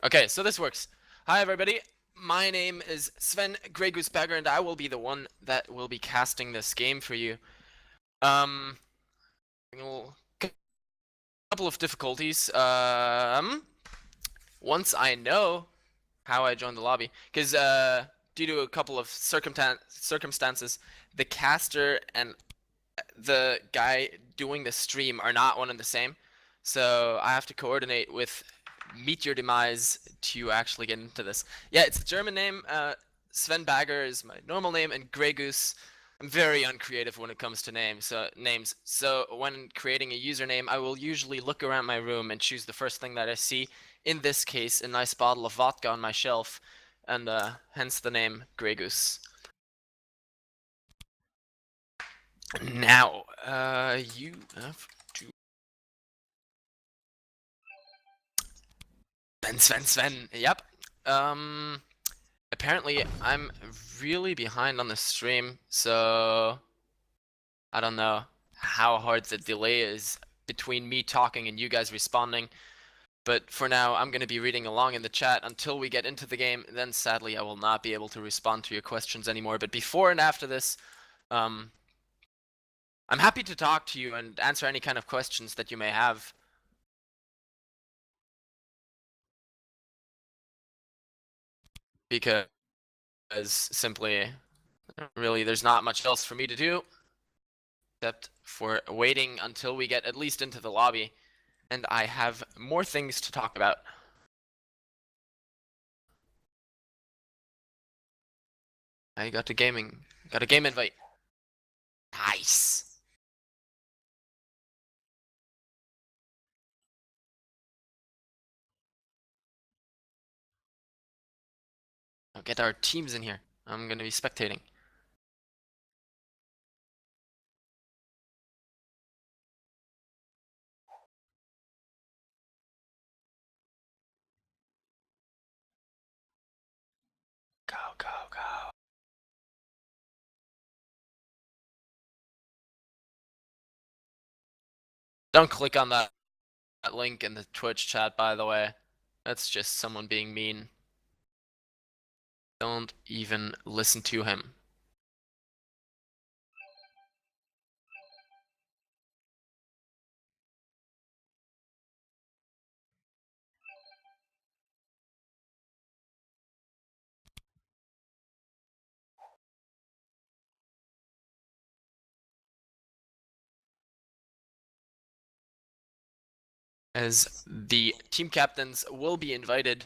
Okay, so this works. Hi, everybody. My name is Sven Grey Goose Bagger, and I will be the one that will be casting this game for you. Um, couple of difficulties. Once I know how I joined the lobby, because due to a couple of circumstances, the caster and the guy doing the stream are not one and the same. So I have to coordinate with Meet Your Demise to actually get into this. Yeah, it's a German name. Sven Bagger is my normal name, and Grey Goose. I'm very uncreative when it comes to names. So when creating a username, I will usually look around my room and choose the first thing that I see. In this case, a nice bottle of vodka on my shelf, and hence the name Grey Goose. Now, you have to Sven. Yep. Apparently I'm really behind on the stream, so I don't know how hard the delay is between me talking and you guys responding. But for now, I'm going to be reading along in the chat until we get into the game. Then sadly, I will not be able to respond to your questions anymore. But before and after this, I'm happy to talk to you and answer any kind of questions that you may have. Because simply, really, there's not much else for me to do except for waiting until we get at least into the lobby, and I have more things to talk about. I got a game invite. Nice. I'll get our teams in here. I'm gonna be spectating. Go, go, go. Don't click on that link in the Twitch chat, by the way. That's just someone being mean. Don't even listen to him. As the team captains will be invited,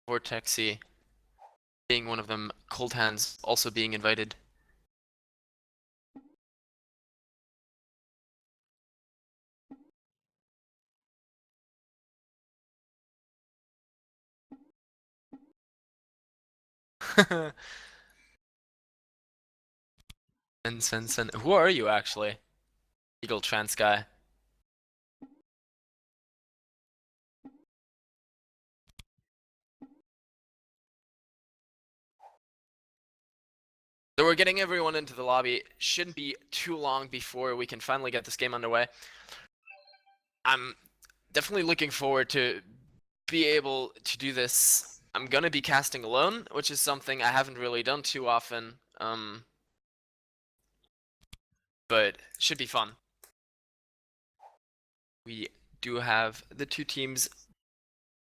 Vortexy being one of them, Cold Hands also being invited. Sen. Who are you actually? Eagle trans guy. So we're getting everyone into the lobby. Shouldn't be too long before we can finally get this game underway. I'm definitely looking forward to be able to do this. I'm gonna be casting alone, which is something I haven't really done too often. But should be fun. We do have the two teams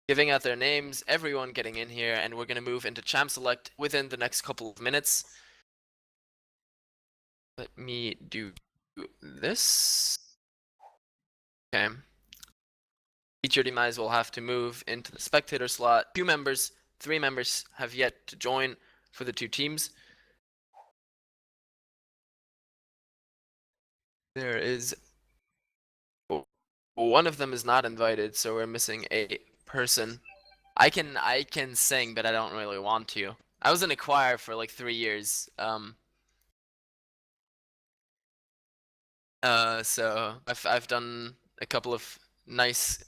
giving out their names, everyone getting in here, and we're gonna move into champ select within the next couple of minutes. Let me do this. Okay. Each your demise will have to move into the spectator slot. 3 members have yet to join for the two teams. There is one of them is not invited, so we're missing a person. I can sing, but I don't really want to. I was in a choir for like 3 years. So I've done a couple of nice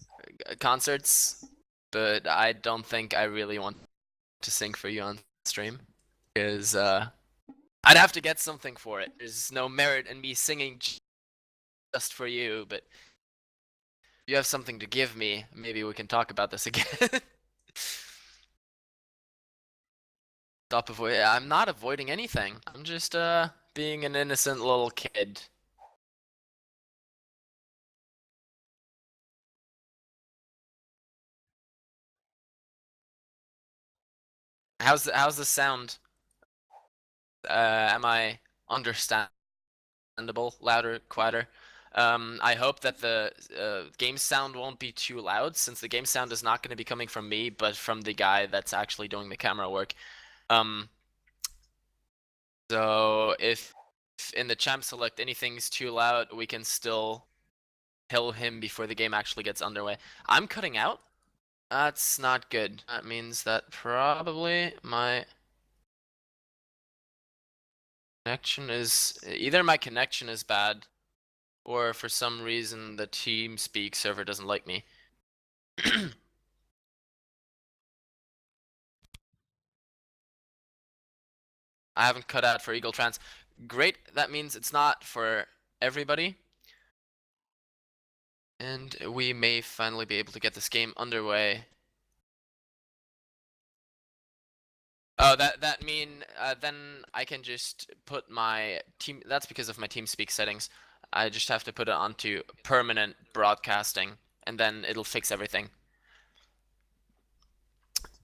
concerts, but I don't think I really want to sing for you on stream, because I'd have to get something for it. There's no merit in me singing just for you, but if you have something to give me, maybe we can talk about this again. Stop avoiding. I'm not avoiding anything. I'm just being an innocent little kid. How's the sound? Am I understandable? Louder, quieter? I hope that the game sound won't be too loud, since the game sound is not going to be coming from me, but from the guy that's actually doing the camera work. Um, so if in the champ select anything's too loud, we can still kill him before the game actually gets underway. I'm cutting out? That's not good. That means that probably my connection is... Either my connection is bad, or for some reason the TeamSpeak server doesn't like me. I haven't cut out for Eagle Trans. Great, that means it's not for everybody. And we may finally be able to get this game underway. Oh, that mean then I can just put my team. That's because of my TeamSpeak settings. I just have to put it onto permanent broadcasting, and then it'll fix everything.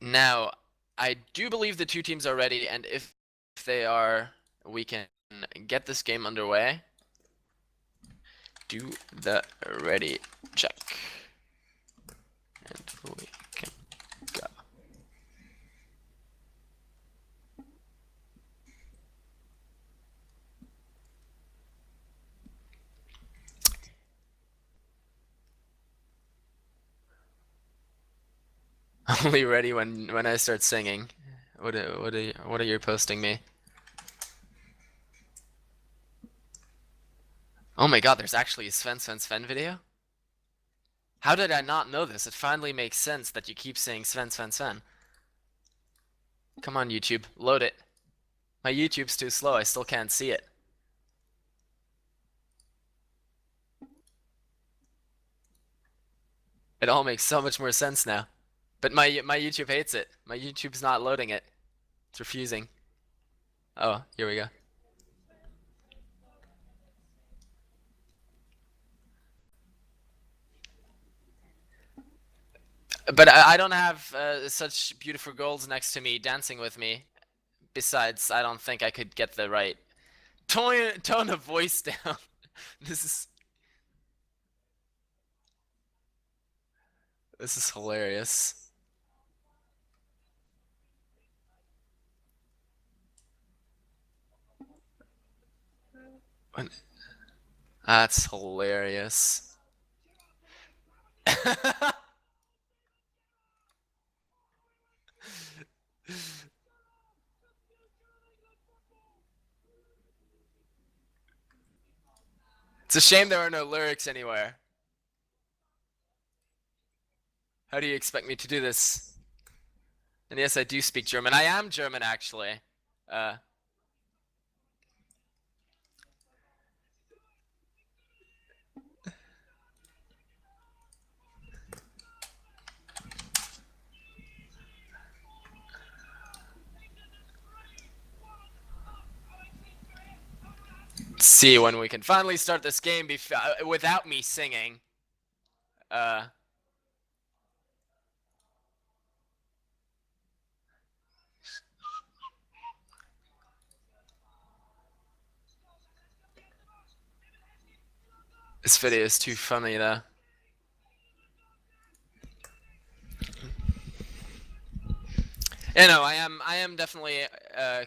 Now, I do believe the two teams are ready, and if they are, we can get this game underway. Do the ready check. And we can go. Only ready when I start singing. What are you posting me? Oh my god, there's actually a Sven video? How did I not know this? It finally makes sense that you keep saying Sven. Come on, YouTube, load it. My YouTube's too slow, I still can't see it. It all makes so much more sense now. But my YouTube hates it. My YouTube's not loading it. It's refusing. Oh, here we go. But I don't have such beautiful girls next to me dancing with me. Besides, I don't think I could get the right tone of voice down. This is hilarious. That's hilarious. It's a shame there are no lyrics anywhere. How do you expect me to do this? And yes, I do speak German. I am German, actually. See when we can finally start this game without me singing. This video is too funny though. You know, I am definitely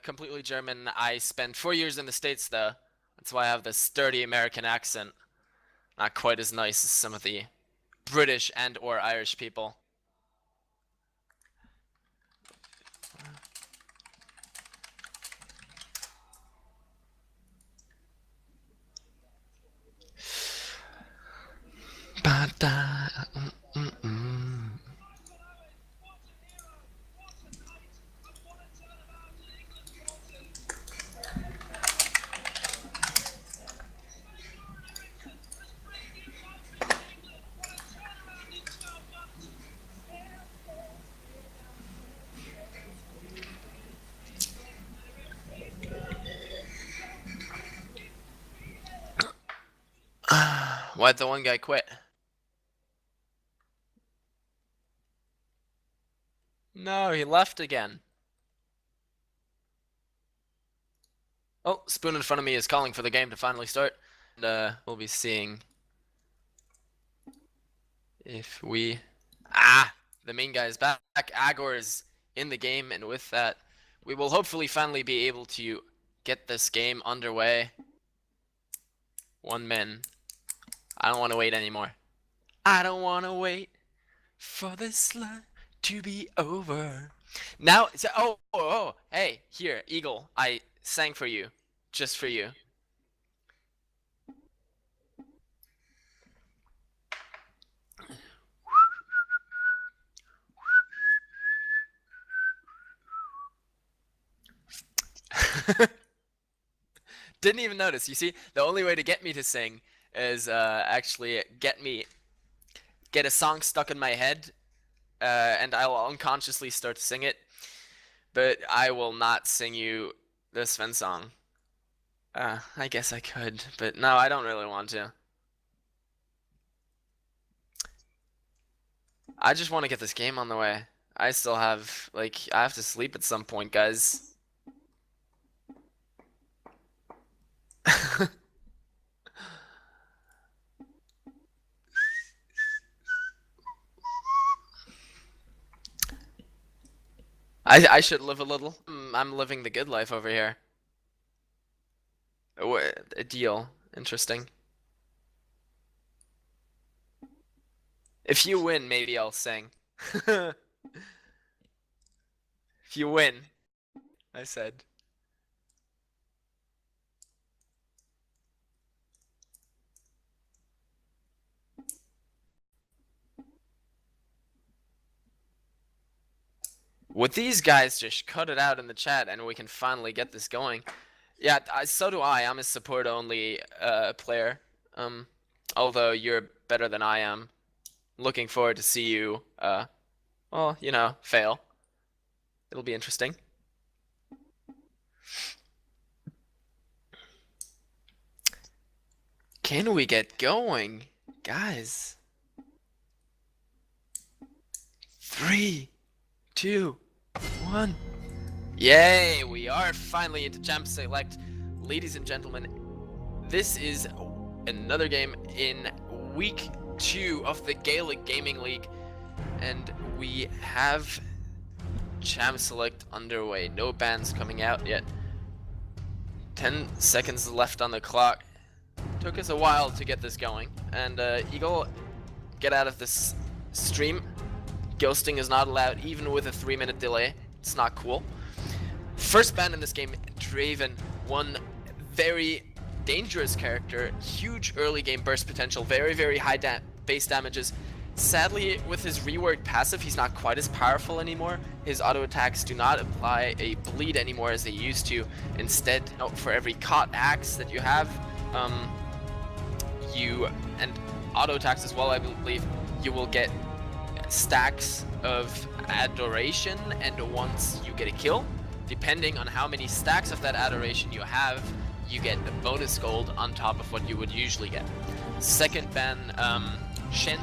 completely German. I spent 4 years in the States though. That's why I have this sturdy American accent. Not quite as nice as some of the British and or Irish people. Why'd the one guy quit? No, he left again. Oh, Spoon in front of me is calling for the game to finally start. And we'll be seeing if we... Ah! The main guy is back. Agor is in the game, and with that, we will hopefully finally be able to get this game underway. 1 min. I don't want to wait anymore. I don't want to wait for this life to be over. Now, oh, hey, here, Eagle, I sang for you, just for you. Didn't even notice. You see, the only way to get me to sing is actually get a song stuck in my head, and I'll unconsciously start to sing it. But I will not sing you the Sven song. I guess I could, but no, I don't really want to. I just want to get this game on the way. I still have, like, I have to sleep at some point, guys. I should live a little. I'm living the good life over here. Oh, a deal. Interesting. If you win, maybe I'll sing. If you win, I said. Would these guys just cut it out in the chat and we can finally get this going? Yeah, so do I. I'm a support only player. Although you're better than I am. Looking forward to see you well, you know, fail. It'll be interesting. Can we get going? Guys. 3, 2, 1. Yay! We are finally into Champ Select. Ladies and gentlemen, this is another game in week 2 of the Gaelic Gaming League. And we have Champ Select underway. No bans coming out yet. 10 seconds left on the clock. Took us a while to get this going. And Eagle, get out of this stream. Ghosting is not allowed, even with a 3-minute delay. It's not cool. First ban in this game, Draven, one very dangerous character, huge early game burst potential, very, very high base damages. Sadly, with his reworked passive, he's not quite as powerful anymore. His auto attacks do not apply a bleed anymore as they used to. Instead, for every caught axe that you have, and auto attacks as well, I believe, you will get stacks of adoration, and once you get a kill, depending on how many stacks of that adoration you have, you get a bonus gold on top of what you would usually get. Second ban, Shen,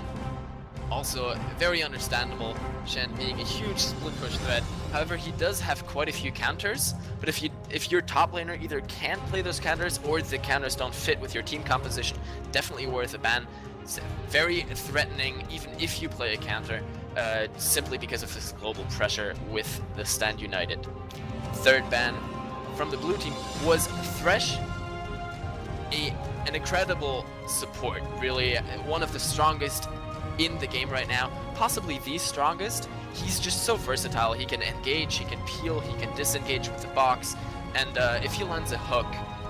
also very understandable, Shen being a huge split push threat. However, he does have quite a few counters, but if your top laner either can't play those counters or the counters don't fit with your team composition, definitely worth a ban. It's very threatening even if you play a counter, simply because of this global pressure with the Stand United. Third ban from the blue team was Thresh, an incredible support, really one of the strongest in the game right now, possibly the strongest. He's just so versatile. He can engage, he can peel, he can disengage with the box, and if he lands a hook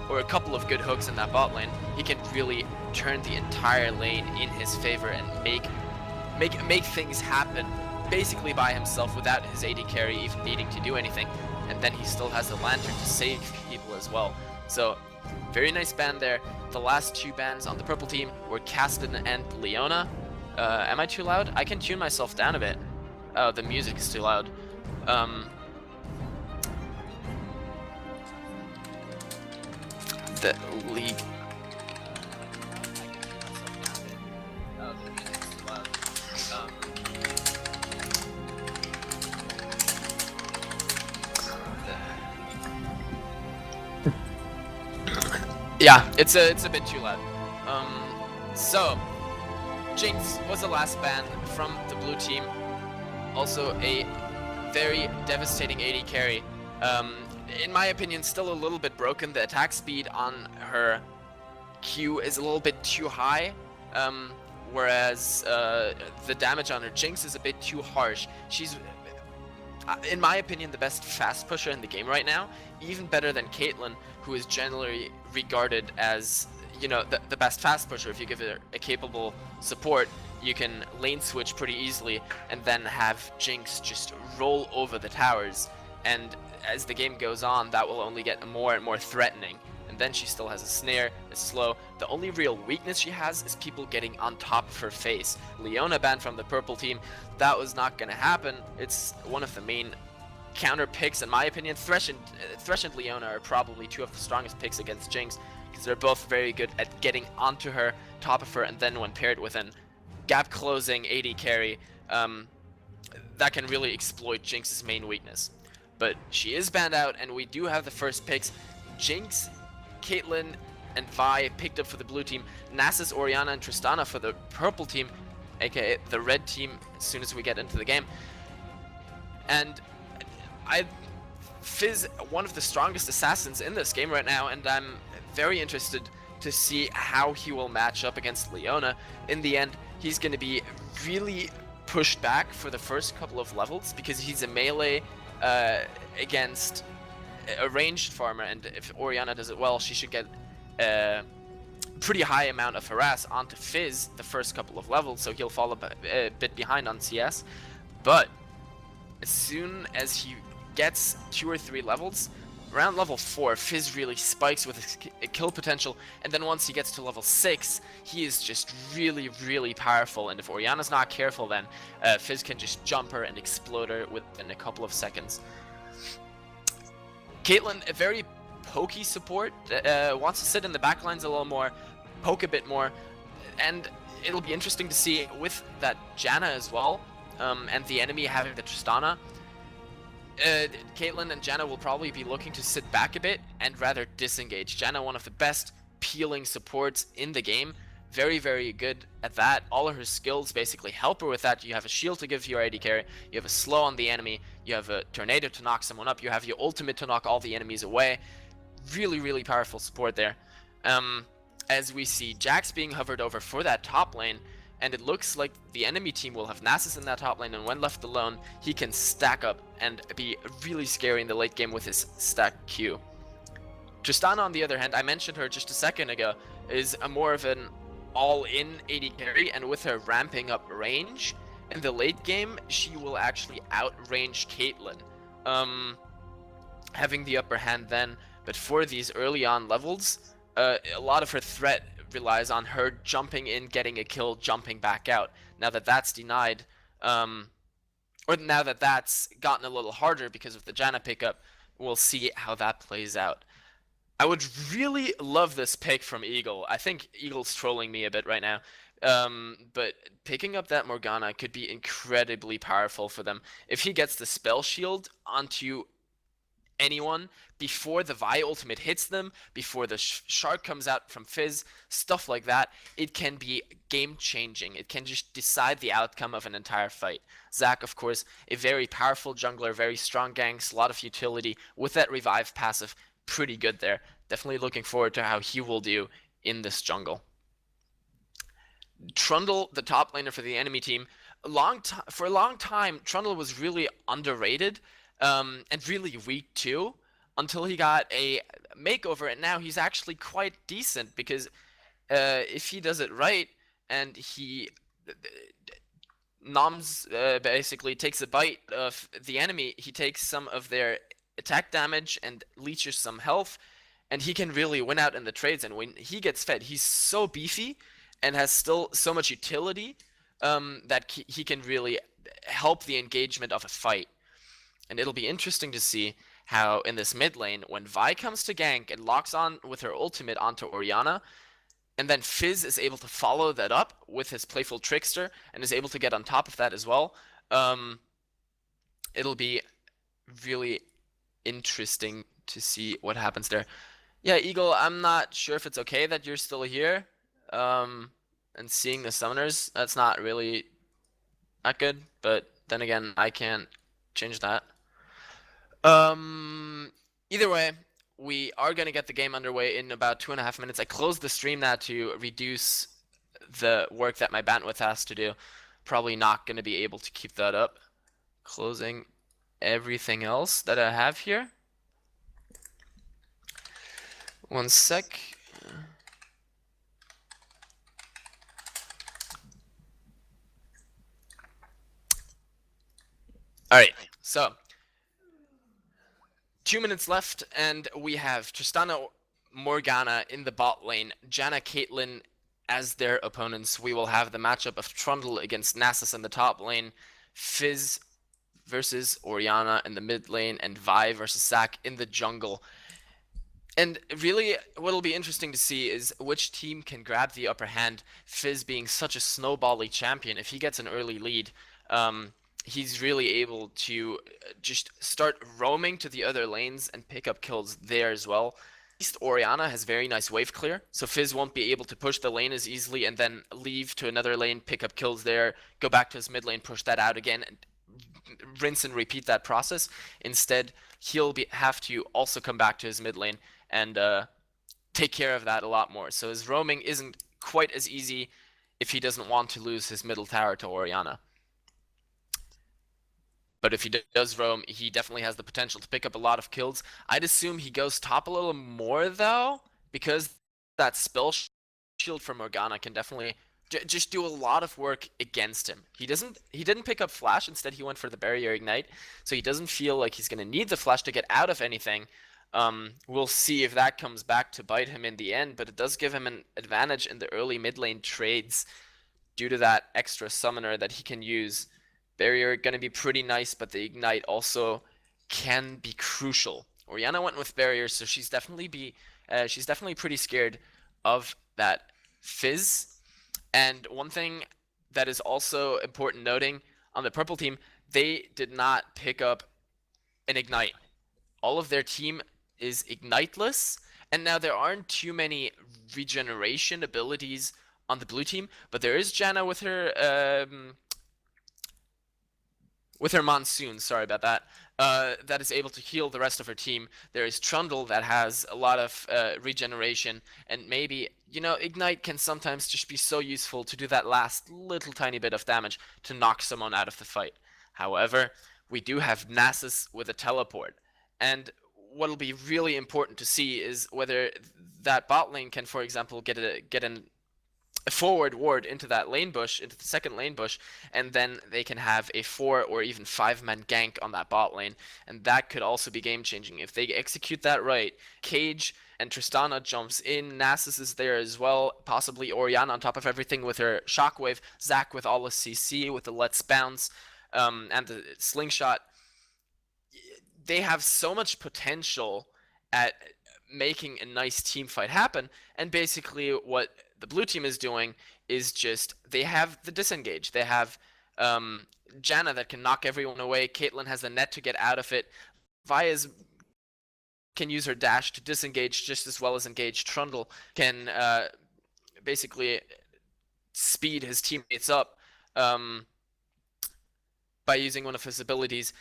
or a couple of good hooks in that bot lane, he can really turn the entire lane in his favor and make things happen basically by himself without his AD carry even needing to do anything. And then he still has the lantern to save people as well. So very nice ban there. The last 2 bans on the purple team were Caston and Leona. Am I too loud? I can tune myself down a bit. Oh, the music is too loud. The league. Yeah, it's a bit too loud. So Jinx was the last ban from the blue team. Also a very devastating AD carry. In my opinion, still a little bit broken. The attack speed on her Q is a little bit too high, whereas the damage on her Jinx is a bit too harsh. She's, in my opinion, the best fast pusher in the game right now, even better than Caitlyn, who is generally regarded as, you know, the best fast pusher. If you give her a capable support, you can lane switch pretty easily and then have Jinx just roll over the towers. And as the game goes on, that will only get more and more threatening. And then she still has a snare, a slow. The only real weakness she has is people getting on top of her face. Leona banned from the purple team. That was not going to happen. It's one of the main counter picks, in my opinion. Thresh and Leona are probably two of the strongest picks against Jinx, because they're both very good at getting onto her, top of her, and then when paired with an gap closing AD carry, that can really exploit Jinx's main weakness. But she is banned out, and we do have the first picks. Jinx, Caitlyn, and Vi picked up for the blue team. Nasus, Orianna, and Tristana for the purple team, aka the red team, as soon as we get into the game. And Fizz, one of the strongest assassins in this game right now, and I'm very interested to see how he will match up against Leona. In the end, he's going to be really pushed back for the first couple of levels because he's a melee against a ranged farmer, and if Orianna does it well, she should get a pretty high amount of harass onto Fizz the first couple of levels, so he'll fall a bit behind on CS. But as soon as he gets 2 or 3 levels, around level 4, Fizz really spikes with his kill potential, and then once he gets to level 6, he is just really, really powerful, and if Orianna's not careful, then Fizz can just jump her and explode her within a couple of seconds. Caitlyn, a very pokey support, wants to sit in the backlines a little more, poke a bit more, and it'll be interesting to see with that Janna as well, and the enemy having the Tristana. Caitlyn and Janna will probably be looking to sit back a bit and rather disengage. Janna, one of the best peeling supports in the game, very, very good at that. All of her skills basically help her with that. You have a shield to give your AD carry, you have a slow on the enemy, you have a tornado to knock someone up, you have your ultimate to knock all the enemies away. Really, really powerful support there. As we see Jax being hovered over for that top lane, and it looks like the enemy team will have Nasus in that top lane, and when left alone, he can stack up and be really scary in the late game with his stack Q. Tristana, on the other hand, I mentioned her just a second ago, is a more of an all-in AD carry, and with her ramping up range, in the late game, she will actually outrange Caitlyn, having the upper hand then. But for these early on levels, a lot of her threat relies on her jumping in, getting a kill, jumping back out. Now that that's denied, or now that that's gotten a little harder because of the Janna pickup, we'll see how that plays out. I would really love this pick from Eagle. I think Eagle's trolling me a bit right now. But picking up that Morgana could be incredibly powerful for them. If he gets the spell shield onto anyone before the Vi ultimate hits them, before the shark comes out from Fizz, stuff like that, it can be game changing. It can just decide the outcome of an entire fight. Zac, of course, a very powerful jungler, very strong ganks, a lot of utility with that revive passive, pretty good there. Definitely looking forward to how he will do in this jungle. Trundle, the top laner for the enemy team, for a long time, Trundle was really underrated. And really weak too, until he got a makeover, and now he's actually quite decent, because if he does it right and he noms basically takes a bite of the enemy, he takes some of their attack damage and leeches some health, and he can really win out in the trades. And when he gets fed, he's so beefy and has still so much utility that he can really help the engagement of a fight. And it'll be interesting to see how in this mid lane, when Vi comes to gank and locks on with her ultimate onto Orianna, and then Fizz is able to follow that up with his playful trickster and is able to get on top of that as well, it'll be really interesting to see what happens there. Yeah, Eagle, I'm not sure if it's okay that you're still here. Um, and seeing the summoners, that's not really that good, but then again, I can't change that. Um, Either way, we are gonna get the game underway in about 2.5 minutes. I closed the stream now to reduce the work that my bandwidth has to do. Probably not gonna be able to keep that up. Closing everything else that I have here. One sec. All right, so 2 minutes left, and we have Tristana Morgana in the bot lane, Janna Caitlyn as their opponents. We will have the matchup of Trundle against Nasus in the top lane, Fizz versus Orianna in the mid lane, and Vi versus Zac in the jungle. And really, what'll be interesting to see is which team can grab the upper hand. Fizz being such a snowbally champion, if he gets an early lead, he's really able to just start roaming to the other lanes and pick up kills there as well. At least Orianna has very nice wave clear, so Fizz won't be able to push the lane as easily and then leave to another lane, pick up kills there, go back to his mid lane, push that out again, and rinse and repeat that process. Instead, have to also come back to his mid lane and take care of that a lot more. So his roaming isn't quite as easy if he doesn't want to lose his middle tower to Orianna. But if he does roam, he definitely has the potential to pick up a lot of kills. I'd assume he goes top a little more though, because that spell shield from Morgana can definitely just do a lot of work against him. He didn't pick up flash, instead he went for the barrier ignite, so he doesn't feel like he's going to need the flash to get out of anything. We'll see if that comes back to bite him in the end, but it does give him an advantage in the early mid lane trades due to that extra summoner that he can use. Barrier going to be pretty nice, but the ignite also can be crucial. Orianna went with barrier, so she's definitely pretty scared of that Fizz. And one thing that is also important noting on the purple team, they did not pick up an ignite. All of their team is igniteless, and now there aren't too many regeneration abilities on the blue team, but there is Janna with her Monsoon, sorry about that, that is able to heal the rest of her team. There is Trundle that has a lot of regeneration, and maybe, Ignite can sometimes just be so useful to do that last little tiny bit of damage to knock someone out of the fight. However, we do have Nasus with a teleport, and what'll be really important to see is whether that bot lane can, for example, get a forward ward into that lane bush, into the second lane bush, and then they can have a 4 or even 5-man gank on that bot lane, and that could also be game changing. If they execute that right, Cage and Tristana jumps in, Nasus is there as well, possibly Orianna on top of everything with her shockwave, Zac with all the CC, with the let's bounce, and the slingshot. They have so much potential at making a nice team fight happen, and basically what the blue team is doing is just they have the disengage. They have Janna that can knock everyone away. Caitlyn has the net to get out of it. Vias can use her dash to disengage just as well as engage. Trundle can basically speed his teammates up by using one of his abilities,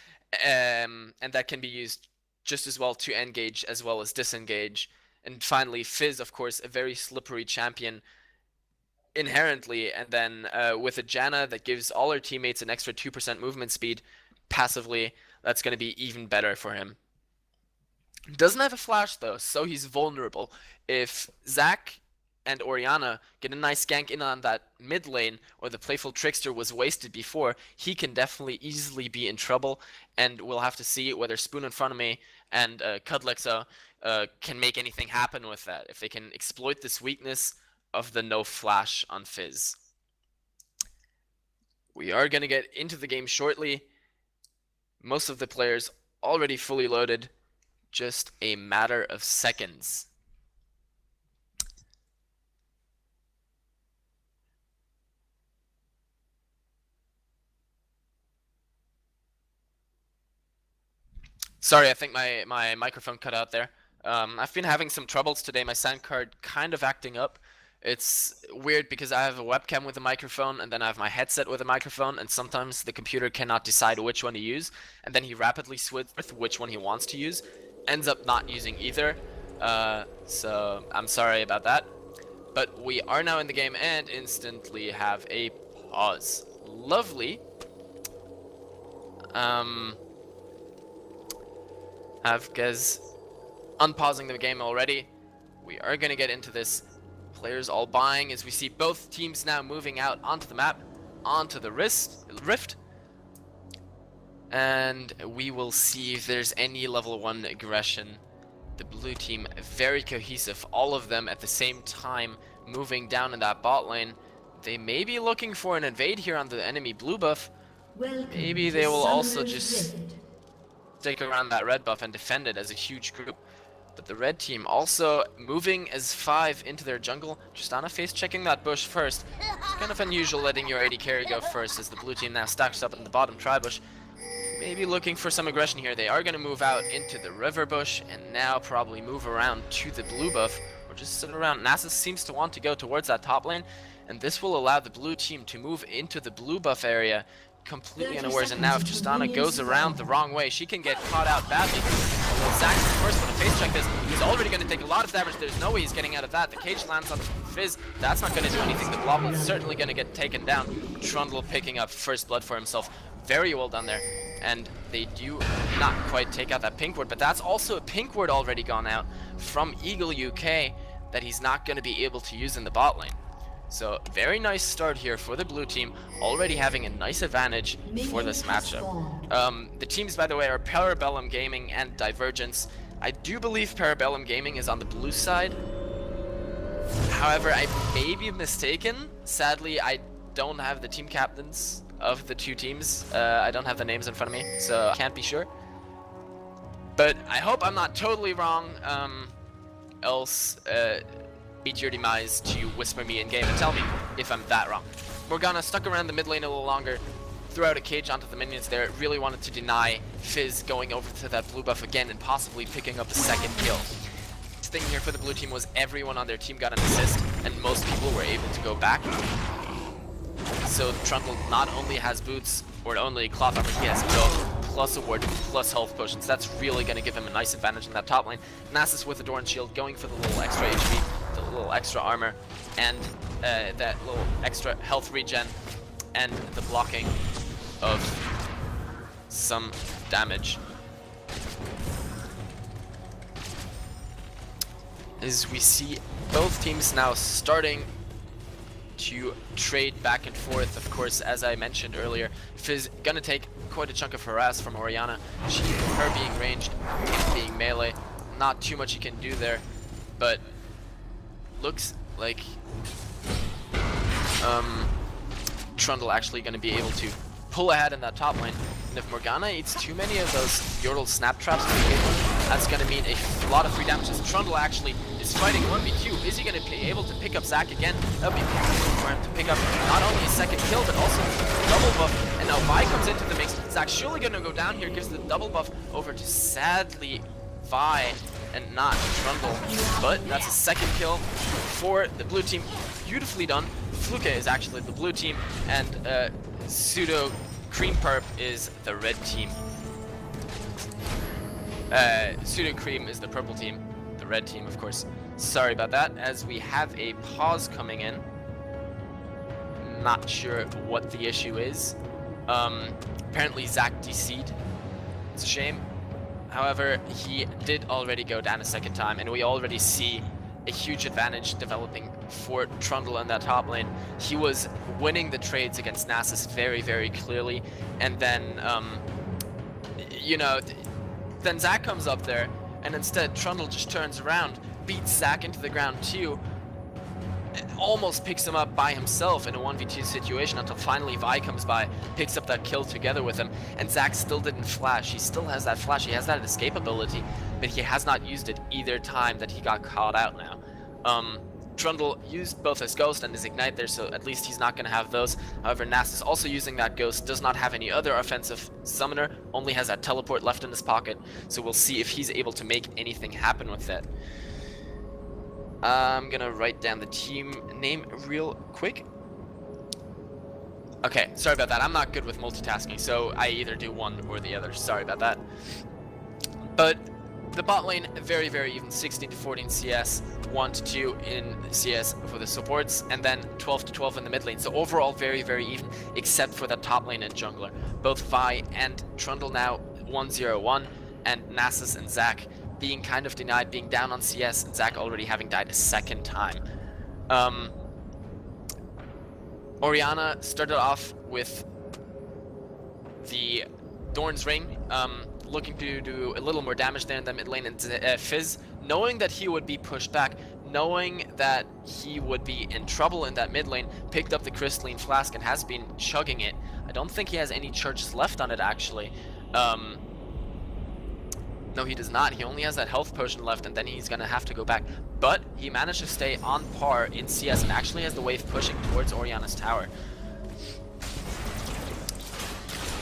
and that can be used just as well to engage as well as disengage. And finally, Fizz, of course, a very slippery champion inherently, and then with a Janna that gives all her teammates an extra 2% movement speed passively, that's going to be even better for him. Doesn't have a flash though, so he's vulnerable. If Zac and Orianna get a nice gank in on that mid lane, or the Playful Trickster was wasted before, he can definitely easily be in trouble, and we'll have to see whether Spoon in front of me and Cudlexa can make anything happen with that, if they can exploit this weakness of the no flash on Fizz. We are going to get into the game shortly. Most of the players already fully loaded, just a matter of seconds. Sorry, I think my microphone cut out there. I've been having some troubles today. My sound card kind of acting up. It's weird because I have a webcam with a microphone and then I have my headset with a microphone, and sometimes the computer cannot decide which one to use, and then he rapidly switches which one he wants to use. Ends up not using either. So I'm sorry about that. But we are now in the game and instantly have a pause. Lovely. Have Gez unpausing the game already. We are going to get into this. Players all buying as we see both teams now moving out onto the map, onto the rift. And we will see if there's any level 1 aggression. The blue team very cohesive, all of them at the same time moving down in that bot lane. They may be looking for an invade here on the enemy blue buff. Maybe they will also just stick around that red buff and defend it as a huge group. But the red team also moving as 5 into their jungle. Tristana face checking that bush first. Kind of unusual letting your AD carry go first as the blue team now stacks up in the bottom tri-bush. Maybe looking for some aggression here. They are going to move out into the river bush and now probably move around to the blue buff or just sit around. Nasus seems to want to go towards that top lane, and this will allow the blue team to move into the blue buff area completely unawares. And now if Tristana goes around the wrong way, she can get caught out badly. Zac is the first one to face check this. He's already going to take a lot of damage. There's no way he's getting out of that. The cage lands on Fizz. That's not going to do anything. The Blob is certainly going to get taken down. Trundle picking up first blood for himself. Very well done there. And they do not quite take out that pink ward, but that's also a pink ward already gone out from Eagle UK that he's not going to be able to use in the bot lane. So very nice start here for the blue team, already having a nice advantage for this matchup. The teams, by the way, are Parabellum Gaming and Divergence. I do believe Parabellum Gaming is on the blue side. However, I may be mistaken. Sadly, I don't have the team captains of the two teams. I don't have the names in front of me, so I can't be sure. But I hope I'm not totally wrong. Else, meet your demise to whisper me in game and tell me if I'm that wrong. Morgana stuck around the mid lane a little longer, threw out a cage onto the minions there, really wanted to deny Fizz going over to that blue buff again and possibly picking up a second kill. The thing here for the blue team was everyone on their team got an assist and most people were able to go back. So Trundle not only has boots or only cloth armor, he has both, plus a ward, plus health potions. That's really going to give him a nice advantage in that top lane. Nasus with the Doran shield going for the little extra HP, the little extra armor, and that little extra health regen, and the blocking of some damage. As we see both teams now starting to trade back and forth. Of course, as I mentioned earlier, Fizz gonna take quite a chunk of harass from Orianna. Her being ranged, him being melee, not too much he can do there, but looks like Trundle actually gonna be able to pull ahead in that top lane. And if Morgana eats too many of those Yordle snap traps, that's gonna mean a lot of free damage. As Trundle actually is fighting 1v2, is he gonna be able to pick up Zac again? That would be beautiful for him to pick up not only a second kill, but also a double buff. And now Vi comes into the mix. Zac's surely gonna go down here, gives the double buff over to, sadly, Vi and not Trundle. But that's a second kill for the blue team. Beautifully done. Fluké is actually the blue team, and Pseudocream perp is the red team. Pseudocream is the purple team, the red team, of course. Sorry about that, as we have a pause coming in. Not sure what the issue is. Apparently Zac DC'd. It's a shame. However, he did already go down a second time, and we already see a huge advantage developing for Trundle in that top lane. He was winning the trades against Nasus very, very clearly, and then, you know, then Zac comes up there, and instead Trundle just turns around, beats Zac into the ground too, almost picks him up by himself in a 1v2 situation until finally Vi comes by, picks up that kill together with him, and Zac still didn't flash. He still has that flash, he has that escape ability, but he has not used it either time that he got caught out now. Trundle used both his Ghost and his Ignite there, so at least he's not going to have those. However, Nass is also using that Ghost, does not have any other offensive summoner, only has that Teleport left in his pocket, so we'll see if he's able to make anything happen with that. I'm going to write down the team name real quick. Okay, sorry about that. I'm not good with multitasking, so I either do one or the other. Sorry about that. But the bot lane, very, very even. 16 to 14 CS, 1 to 2 in CS for the supports, and then 12 to 12 in the mid lane. So overall, very, very even, except for the top lane and jungler. Both Vi and Trundle now 1-0-1, and Nasus and Zac being kind of denied, being down on CS, and Zac already having died a second time. Orianna started off with the Dorn's Ring, looking to do a little more damage there in the mid lane, and Fizz, knowing that he would be pushed back, knowing that he would be in trouble in that mid lane, picked up the Crystalline Flask and has been chugging it. I don't think he has any charges left on it, actually. No, he does not. He only has that health potion left, and then he's going to have to go back. But he managed to stay on par in CS and actually has the wave pushing towards Orianna's tower.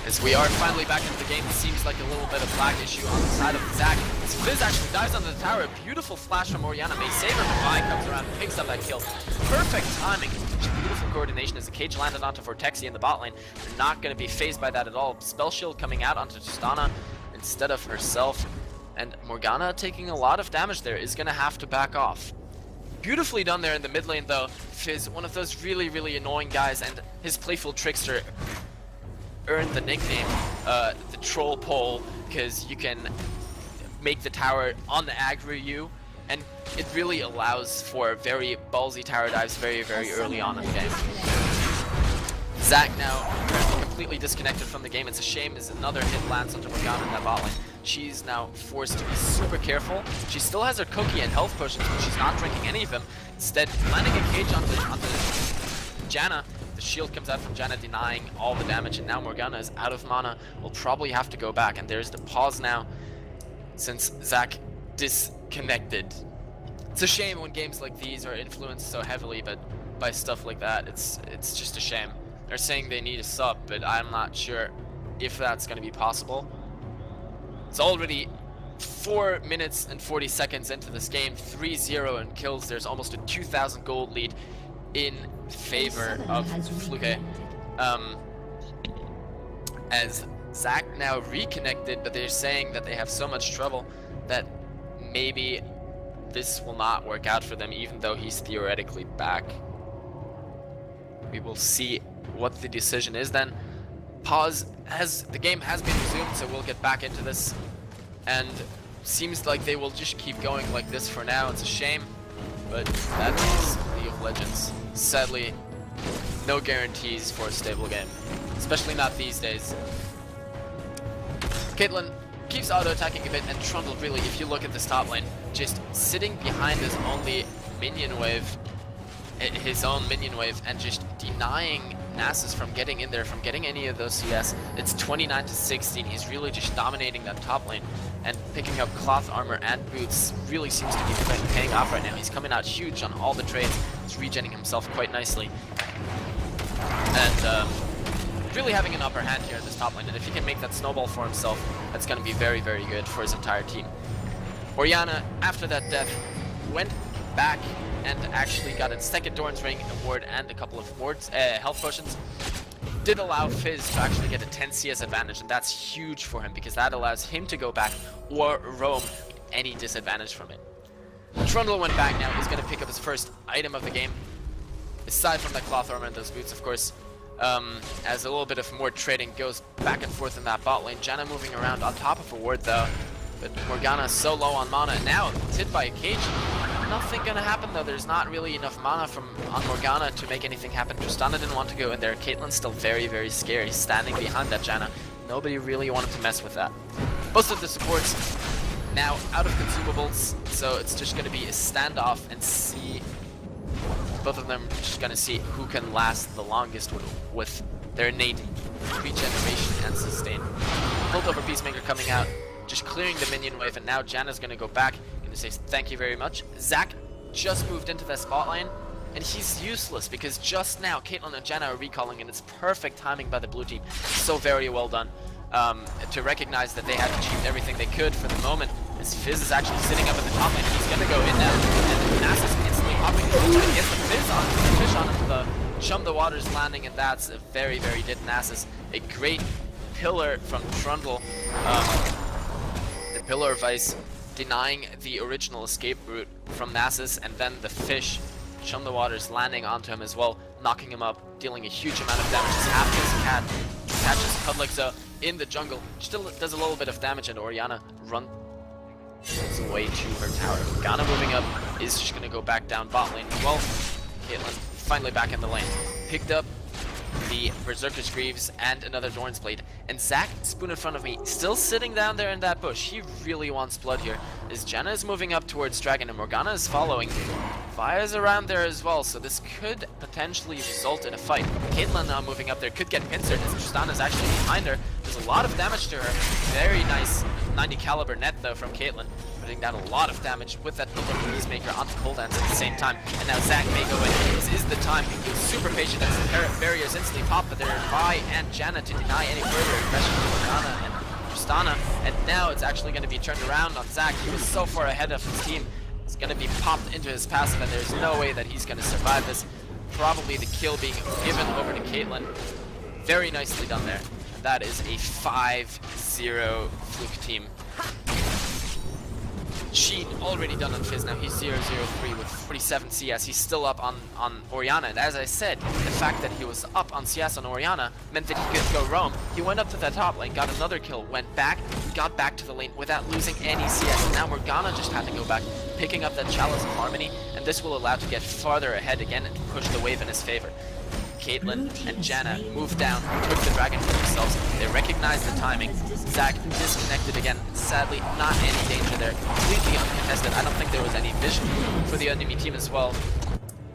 As we are finally back into the game, it seems like a little bit of lag issue on the side of Zac. As Fizz actually dives onto the tower, a beautiful flash from Orianna. May save her, but Vi comes around and picks up that kill. Perfect timing. Beautiful coordination as the cage landed onto Vortexi in the bot lane. They're not going to be phased by that at all. Spell Shield coming out onto Tristana instead of herself. And Morgana, taking a lot of damage there, is going to have to back off. Beautifully done there in the mid lane, though. Fizz, one of those really, really annoying guys, and his playful trickster earned the nickname, the Troll Pole, because you can make the tower un-aggro you, and it really allows for very ballsy tower dives very, very early on in the game. Zac now completely disconnected from the game. It's a shame as another hit lands onto Morgana in that bot lane. She's now forced to be super careful. She still has her cookie and health potions, but she's not drinking any of them. Instead, landing a cage onto Janna. The shield comes out from Janna, denying all the damage, and now Morgana is out of mana. Will probably have to go back, and there's the pause now, since Zac disconnected. It's a shame when games like these are influenced so heavily, but by stuff like that, it's just a shame. They're saying they need a sub, but I'm not sure if that's going to be possible. It's already 4 minutes and 40 seconds into this game, 3-0 in kills. There's almost a 2,000 gold lead in favor of Fluké. As Zac now reconnected, but they're saying that they have so much trouble that maybe this will not work out for them, even though he's theoretically back. We will see what the decision is then. The game has been resumed, so we'll get back into this, and seems like they will just keep going like this for now. It's a shame, but that is League of Legends. Sadly, no guarantees for a stable game, especially not these days. Caitlyn keeps auto-attacking a bit, and Trundle really, if you look at this top lane, just sitting behind his own minion wave, and just denying Nasus from getting in there, from getting any of those CS. It's 29 to 16. He's really just dominating that top lane, and picking up cloth armor and boots really seems to be paying off right now. He's coming out huge on all the trades. He's regenning himself quite nicely, and really having an upper hand here in this top lane. And if he can make that snowball for himself, that's going to be very, very good for his entire team. Orianna, after that death, went back and actually got a second Dorn's Ring, a ward, and a couple of wards, health potions. Did allow Fizz to actually get a 10 CS advantage, and that's huge for him because that allows him to go back or roam any disadvantage from it. Trundle went back now. He's going to pick up his first item of the game, aside from that cloth armor and those boots, of course. As a little bit of more trading goes back and forth in that bot lane. Janna moving around on top of a ward though, but Morgana is so low on mana, and now it's hit by a cage. Nothing gonna happen though. There's not really enough mana on Morgana to make anything happen. Tristana didn't want to go in there. Caitlyn's still very, very scary, standing behind that Janna. Nobody really wanted to mess with that. Most of the supports now out of consumables, so it's just gonna be a standoff and see. Both of them just gonna see who can last the longest with their innate regeneration and sustain. Pulled over Peacemaker coming out, just clearing the minion wave, and now Janna's gonna go back. Gonna say thank you very much. Zac just moved into the spot lane, and he's useless because just now Caitlyn and Janna are recalling, and it's perfect timing by the blue team. So very well done to recognize that they had achieved everything they could for the moment. As Fizz is actually sitting up in the top lane, and he's gonna go in now, and Nasus instantly hopping into it, gets the Fizz on, the fish on him, the Chum the Waters landing, and that's a very, very did Nasus. A great pillar from Trundle, the pillar of ice, denying the original escape route from Nasus, and then the fish, Chum the Waters, landing onto him as well, knocking him up, dealing a huge amount of damage. As happy as a cat, catches Kudlikza in the jungle, still does a little bit of damage, and Orianna runs away to her tower. Ghana moving up, is just gonna go back down bot lane as well. Caitlyn finally back in the lane. Picked up the Berserker's Greaves and another Doran's Blade. And Zac, spoon in front of me, still sitting down there in that bush. He really wants blood here. As Janna is moving up towards Dragon and Morgana is following. Fire's around there as well, so this could potentially result in a fight. Caitlyn now moving up there, could get pincered as Tristana is actually behind her. There's a lot of damage to her. Very nice 90 caliber net though from Caitlyn, putting down a lot of damage with that build-up Peacemaker onto Pole Dance at the same time. And now Zac may go in. This is the time. He was super patient as the barriers instantly pop, but there are Vi and Janna to deny any further aggression to Morgana and Tristana. And now it's actually going to be turned around on Zac. He was so far ahead of his team. It's going to be popped into his passive, and there's no way that he's going to survive this. Probably the kill being given over to Caitlyn. Very nicely done there. And that is a 5-0 Fluke team. Sheen already done on Fizz now. He's 0-0-3 with 47 CS. He's still up on Orianna. And as I said, the fact that he was up on CS on Orianna meant that he could go roam. He went up to the top lane, got another kill, went back, got back to the lane without losing any CS. And now Morgana just had to go back, picking up that Chalice of Harmony, and this will allow to get farther ahead again and push the wave in his favor. Caitlyn and Janna moved down, took the dragon for themselves. They recognized the timing. Zac disconnected again. Sadly, not any danger there. Completely uncontested. I don't think there was any vision for the enemy team as well.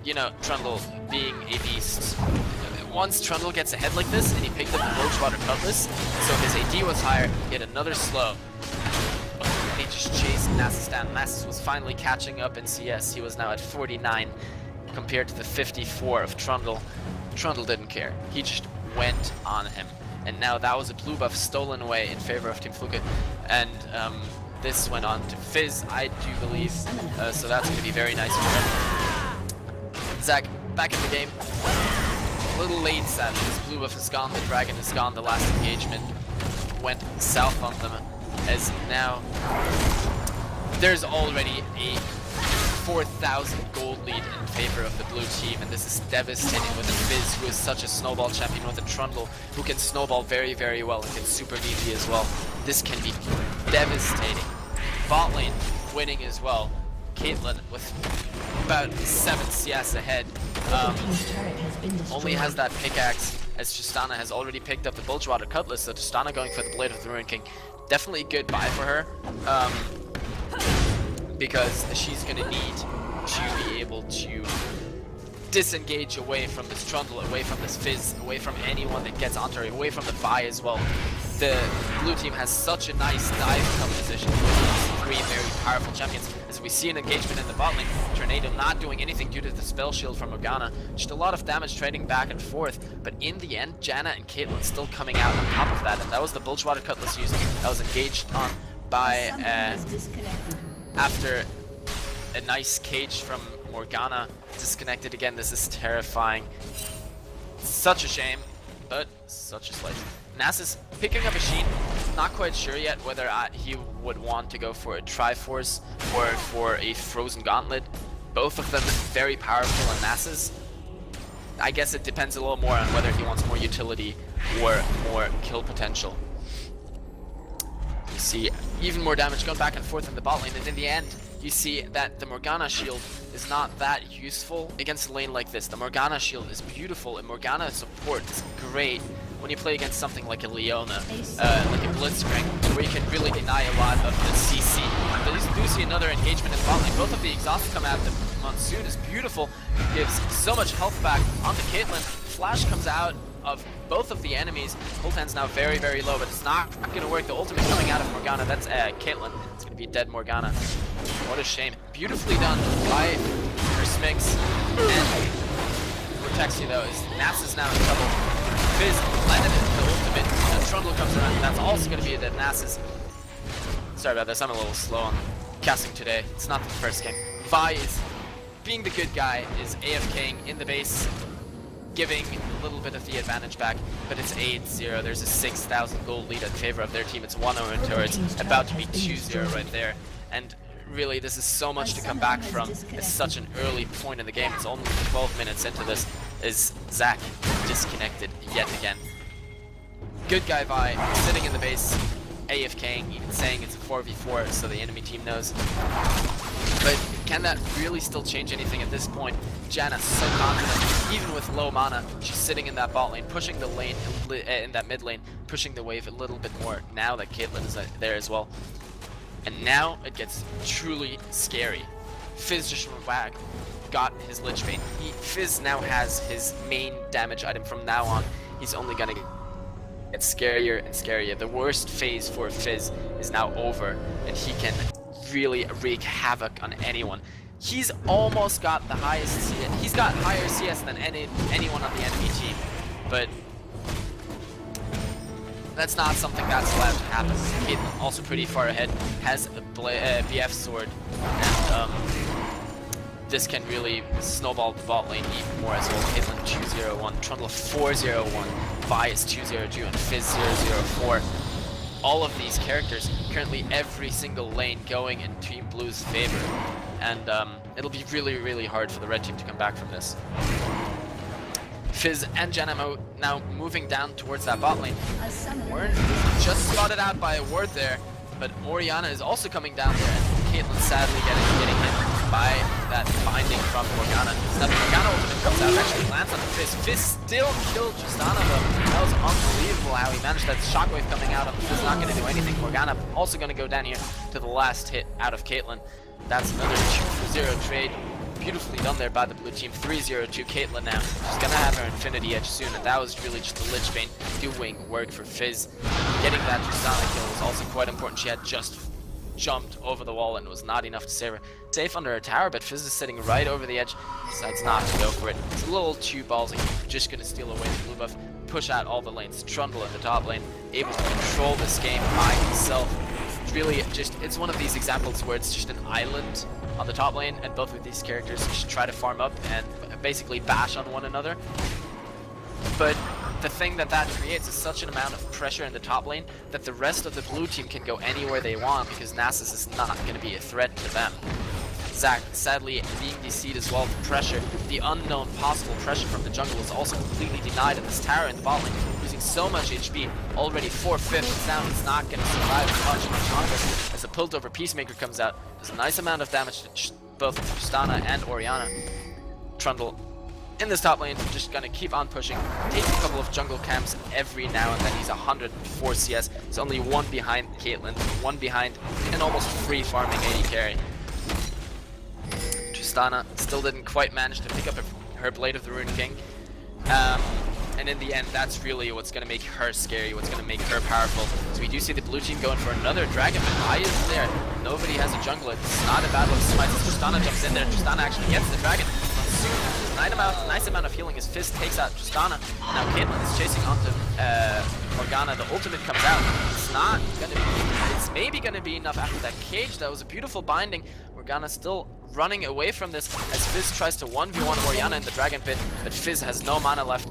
You know, Trundle being a beast. Once Trundle gets ahead like this, and he picked up the Roachwater Cutlass, so his AD was higher, he had another slow. And he just chased Nasus down. Nasus was finally catching up in CS. He was now at 49 compared to the 54 of Trundle. Trundle didn't care. He just went on him. And now that was a blue buff stolen away in favor of Team Fluké. And this went on to Fizz, I do believe. So that's going to be very nice for him. Zac, back in the game. A little late, sadly. This blue buff is gone, the dragon is gone. The last engagement went south on them. As now, there's already a 4,000 gold lead in favor of the blue team, and this is devastating with a Fizz who is such a snowball champion, with a Trundle who can snowball very, very well and can super VP as well. This can be devastating. Bot lane winning as well. Caitlyn with about 7 CS ahead. Only has that pickaxe, as Tristana has already picked up the Bulgewater Cutlass, so Tristana going for the Blade of the Ruin King. Definitely a good buy for her. Because she's going to need to be able to disengage away from this Trundle, away from this Fizz, away from anyone that gets onto her, away from the Vi as well. The blue team has such a nice dive composition with these 3 very powerful champions. As we see an engagement in the bot lane, Tornado not doing anything due to the spell shield from Morgana. Just a lot of damage trading back and forth, but in the end, Janna and Caitlyn still coming out on top of that, and that was the Bulgewater Cutlass used that was engaged on by after a nice cage from Morgana. Disconnected again. This is terrifying. Such a shame, but such is life. Nasus picking up a Sheen. Not quite sure yet whether he would want to go for a Triforce or for a Frozen Gauntlet. Both of them very powerful, and Nasus, I guess it depends a little more on whether he wants more utility or more kill potential. You see even more damage going back and forth in the bot lane, and in the end, you see that the Morgana shield is not that useful against a lane like this. The Morgana shield is beautiful, and Morgana support is great when you play against something like a Leona, like a Blitzcrank, where you can really deny a lot of the CC. But you do see another engagement in the bot lane. Both of the exhausts come out. The Monsoon is beautiful, gives so much health back onto Caitlyn. Flash comes out of both of the enemies. Coltan's now very, very low, but it's not going to work. The ultimate coming out of Morgana, that's Caitlyn. It's going to be dead Morgana. What a shame. Beautifully done by Smix. And protects you though, is Nass is now in trouble. Fizz landed into the ultimate, and Trundle comes around. That's also going to be that Nass is... Sorry about this, I'm a little slow on casting today. It's not the first game. Vi is, being the good guy, is AFKing in the base, giving a little bit of the advantage back, but it's 8-0. There's a 6,000 gold lead in favor of their team. It's 1-0 in turrets, about to be 2-0 right there. And really, this is so much to come back from. It's such an early point in the game. It's only 12 minutes into this. Is Zach disconnected yet again? Good guy Vi, sitting in the base, AFKing, even saying it's a 4v4 so the enemy team knows. But can that really still change anything at this point? Janna's so confident, even with low mana. She's sitting in that bot lane, pushing the lane, in that mid lane, pushing the wave a little bit more now that Caitlyn is there as well. And now it gets truly scary. Fizz just got his Lich Bane. Fizz now has his main damage item from now on. He's only gonna get scarier and scarier. The worst phase for Fizz is now over, and he can really wreak havoc on anyone. He's almost got the highest CS. He's got higher CS than anyone on the enemy team, but that's not something that's allowed to happen. Caitlyn also pretty far ahead, has a BF sword, and this can really snowball the bot lane even more as well. Caitlyn 2-0-1, Trundle 4-0-1, Vi is 2-0-2, and Fizz 0-0-4. All of these characters, currently every single lane going in Team Blue's favor, and it'll be really, really hard for the red team to come back from this. Fizz and Janna now moving down towards that bot lane. We're just spotted out by a ward there, but Orianna is also coming down there, and Caitlyn sadly getting hit by that binding from Morgana. Now the Morgana ultimate comes out, actually lands on the Fizz. Fizz still killed Tristana though. That was unbelievable how he managed that shockwave coming out on the Fizz, not going to do anything. Morgana also going to go down here to the last hit out of Caitlyn. That's another 2-for-0 trade. Beautifully done there by the blue team. 3-0-2 Caitlyn now. She's gonna have her Infinity Edge soon, and that was really just the Lich Bane doing work for Fizz. Getting that Tristana kill was also quite important. She had just jumped over the wall and was not enough to save her. Safe under her tower, but Fizz is sitting right over the edge. Decides not to go for it. It's a little too ballsy. Just gonna steal away the blue buff, push out all the lanes. Trundle in the top lane, able to control this game by himself. It's really just, it's one of these examples where it's just an island on the top lane, and both of these characters should try to farm up and basically bash on one another. But the thing that creates is such an amount of pressure in the top lane that the rest of the blue team can go anywhere they want, because Nasus is not going to be a threat to them. Zac, sadly, being DC'd as well, the pressure, the unknown possible pressure from the jungle is also completely denied in this tower in the bot lane, losing so much HP, already 4/5 down. He's not going to survive much longer as the Piltover Peacemaker comes out. Does a nice amount of damage to both Tristana and Orianna. Trundle in this top lane, just gonna keep on pushing, takes a couple of jungle camps every now and then. He's 104 CS, he's only one behind Caitlyn, one behind, and almost free farming AD carry. Tristana still didn't quite manage to pick up her Blade of the Rune King, and in the end, that's really what's gonna make her scary, what's gonna make her powerful. So we do see the blue team going for another dragon, but why isn't there? Nobody has a jungler. It's not a battle of smites. Tristana jumps in there. Tristana actually gets the dragon. Nice amount of healing as Fizz takes out Tristana. Now Caitlyn is chasing onto Morgana. The ultimate comes out. It's not gonna be. It's maybe gonna be enough after that cage. That was a beautiful binding. Morgana still running away from this as Fizz tries to 1v1 Orianna in the dragon pit, but Fizz has no mana left.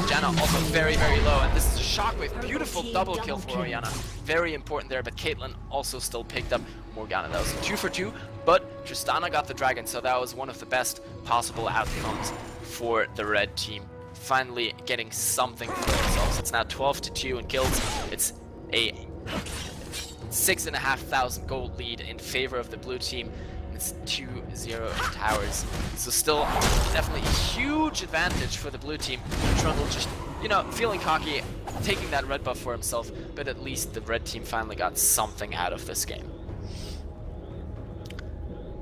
Janna also very, very low, and this is a shockwave. Beautiful double kill for Orianna. Very important there, but Caitlyn also still picked up Morgana. That was 2-for-2, but Tristana got the dragon, so that was one of the best possible outcomes for the red team. Finally getting something for themselves. It's now 12-2 in kills. It's a 6,500 gold lead in favor of the blue team. It's 2-0 in towers. So still definitely a huge advantage for the blue team. Trundle just, you know, feeling cocky, taking that red buff for himself, but at least the red team finally got something out of this game.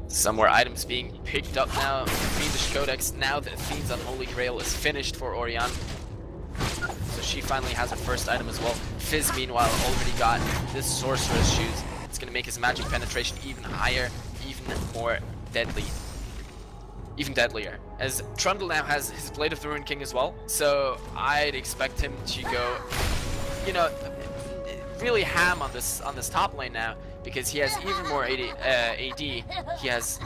Some more items being picked up now. Fiendish Codex, now that Fiend's Unholy Grail is finished for Orianna. So she finally has her first item as well. Fizz, meanwhile, already got this Sorcerer's Shoes. It's going to make his magic penetration even higher. even more deadly. Even deadlier, as Trundle now has his Blade of the Ruined King as well, so I'd expect him to go, you know, really ham on this top lane now, because he has even more AD. He has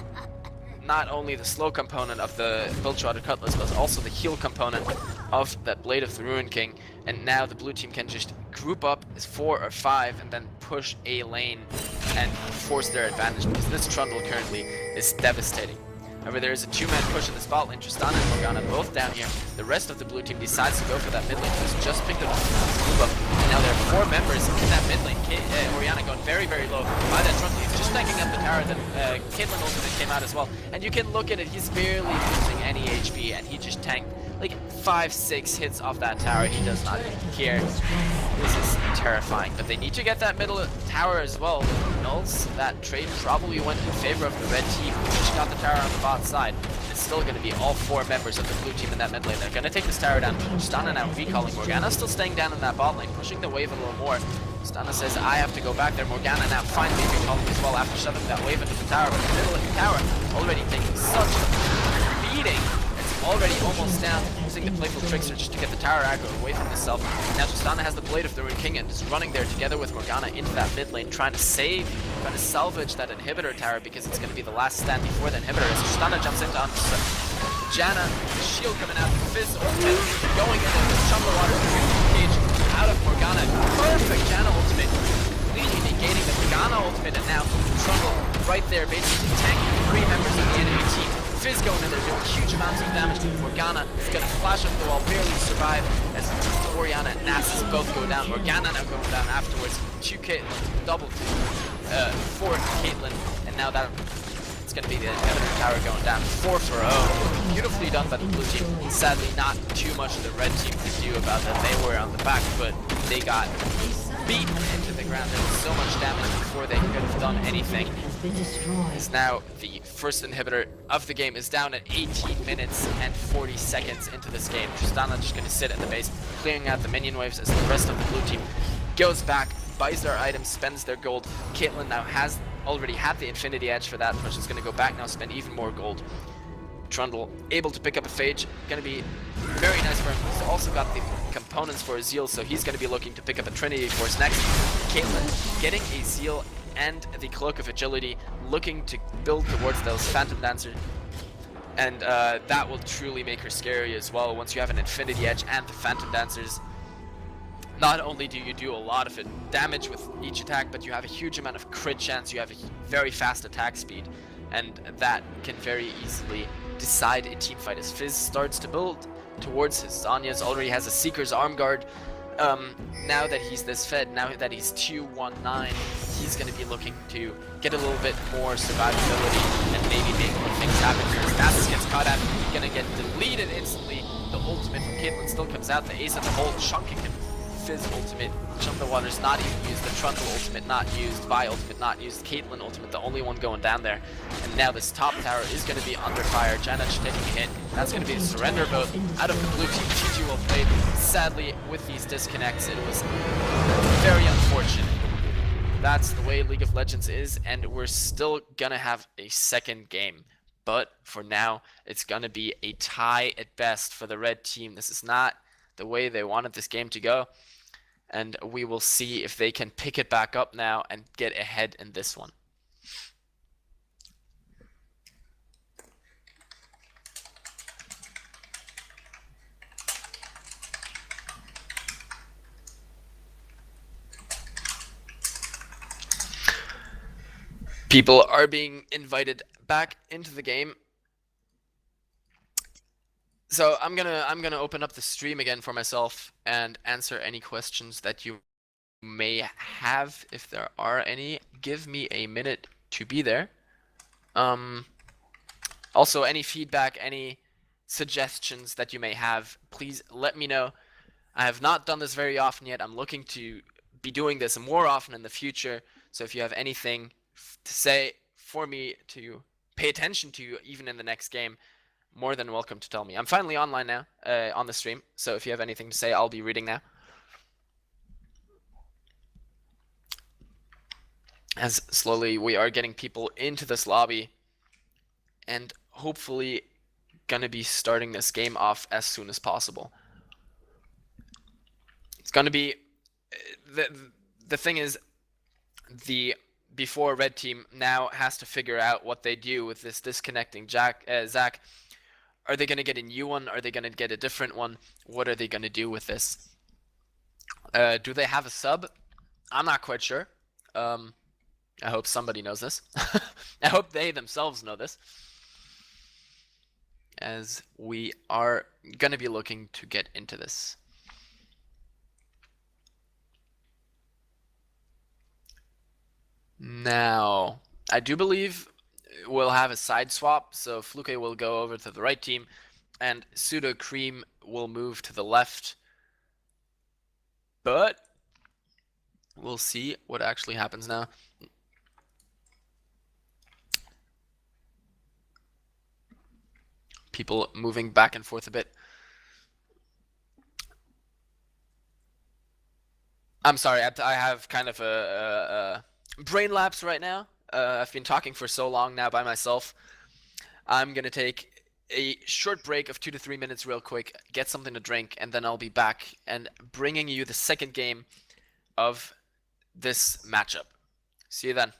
not only the slow component of the Bilgewater Cutlass, but also the heal component of that Blade of the Ruined King, and now the blue team can just group up as 4 or 5 and then push a lane and force their advantage, because this Trundle currently is devastating. However, there is a 2-man push in the spot lane. Tristana and Morgana both down here. The rest of the blue team decides to go for that mid lane. Who's just picked up the and now there are 4 members in that mid lane. Orianna going very, very low by that Trundle. He's just tanking up the tower. Then Caitlyn ultimate came out as well. And you can look at it. He's barely losing any HP, and he just tanked like 5-6 hits off that tower. He does not care. This is terrifying. But they need to get that middle tower as well. Nulls, that trade probably went in favor of the red team, who just got the tower on the bot side. It's still going to be all 4 members of the blue team in that mid lane. They're going to take this tower down. Stana now recalling. Morgana still staying down in that bot lane, pushing the wave a little more. Stana says, I have to go back there. Morgana now finally recalling as well after shoving that wave into the tower. But the middle of the tower already taking such a beating. Already almost down, using the playful trickster just to get the tower aggro away from himself. Now Tristana has the Blade of the Ruined King and is running there together with Morgana into that mid lane, trying to salvage that inhibitor tower, because it's going to be the last stand before the inhibitor. As Tristana jumps into Janna, shield coming out, Fizz ultimate going in there, Chumble Water cage out of Morgana. Perfect Janna ultimate, completely negating the Morgana ultimate, and now Trumble right there basically tanking 3 members of the enemy team. Fizz going in there doing huge amounts of damage to Morgana. Is going to flash up the wall, barely survive as Orianna and Nasus both go down. Morgana now going down afterwards. 2 Caitlyn, double 4 Caitlyn, and now that it's going to be the inhibitor tower going down. 4 for 0. Beautifully done by the blue team. Sadly, not too much the red team could do about that. They were on the back foot. They got beaten into the ground. There was so much damage before they could have done anything. As now the first inhibitor of the game is down at 18 minutes and 40 seconds into this game. Tristana just going to sit at the base, clearing out the minion waves as the rest of the blue team goes back, buys their items, spends their gold. Caitlyn now has already had the Infinity Edge for that push. Is going to go back now, spend even more gold. Trundle able to pick up a Phage, going to be very nice for him. He's also got the components for a Zeal, so he's going to be looking to pick up a Trinity Force next. Caitlyn getting a Zeal and the Cloak of Agility, looking to build towards those Phantom Dancer, and that will truly make her scary as well. Once you have an Infinity Edge and the Phantom Dancers, not only do you do a lot of damage with each attack, but you have a huge amount of crit chance, you have a very fast attack speed, and that can very easily decide a team fight. As Fizz starts to build towards his Zanya's, already has a Seeker's Arm Guard. Now that he's this fed, now that he's 2-1-9, he's going to be looking to get a little bit more survivability and maybe make more things happen here. As Nasus gets caught out, he's going to get deleted instantly. The ultimate from Caitlyn still comes out, the ace of the hole chunking him. Fizz ultimate, Jump the Water's not even used, the Trundle ultimate not used, Vi ultimate not used, Caitlyn ultimate the only one going down there. And now this top tower is going to be under fire. Janna taking a hit. That's going to be a surrender vote out of the blue team. GG well played. Sadly, with these disconnects, it was very unfortunate. That's the way League of Legends is, and we're still going to have a second game. But for now, it's going to be a tie at best for the red team. This is not the way they wanted this game to go. And we will see if they can pick it back up now and get ahead in this one. People are being invited back into the game. So I'm gonna open up the stream again for myself and answer any questions that you may have, if there are any. Give me a minute to be there. Also, any feedback, any suggestions that you may have, please let me know. I have not done this very often yet. I'm looking to be doing this more often in the future. So if you have anything to say for me to pay attention to, even in the next game, more than welcome to tell me. I'm finally online now on the stream, so if you have anything to say, I'll be reading now. as slowly we are getting people into this lobby and hopefully gonna be starting this game off as soon as possible. It's gonna be the thing is the before red team now has to figure out what they do with this disconnecting Zach. Are they gonna get a new one? Are they gonna get a different one? What are they gonna do with this? Do they have a sub? I'm not quite sure. I hope somebody knows this. I hope they themselves know this, as we are going to be looking to get into this. Now, I do believe we'll have a side swap, so Fluké will go over to the right team, and Pseudocream will move to the left. But we'll see what actually happens now. People moving back and forth a bit. I'm sorry, I have kind of a brain lapse right now. I've been talking for so long now by myself. I'm gonna take a short break of 2 to 3 minutes real quick, get something to drink, and then I'll be back and bringing you the second game of this matchup. See you then.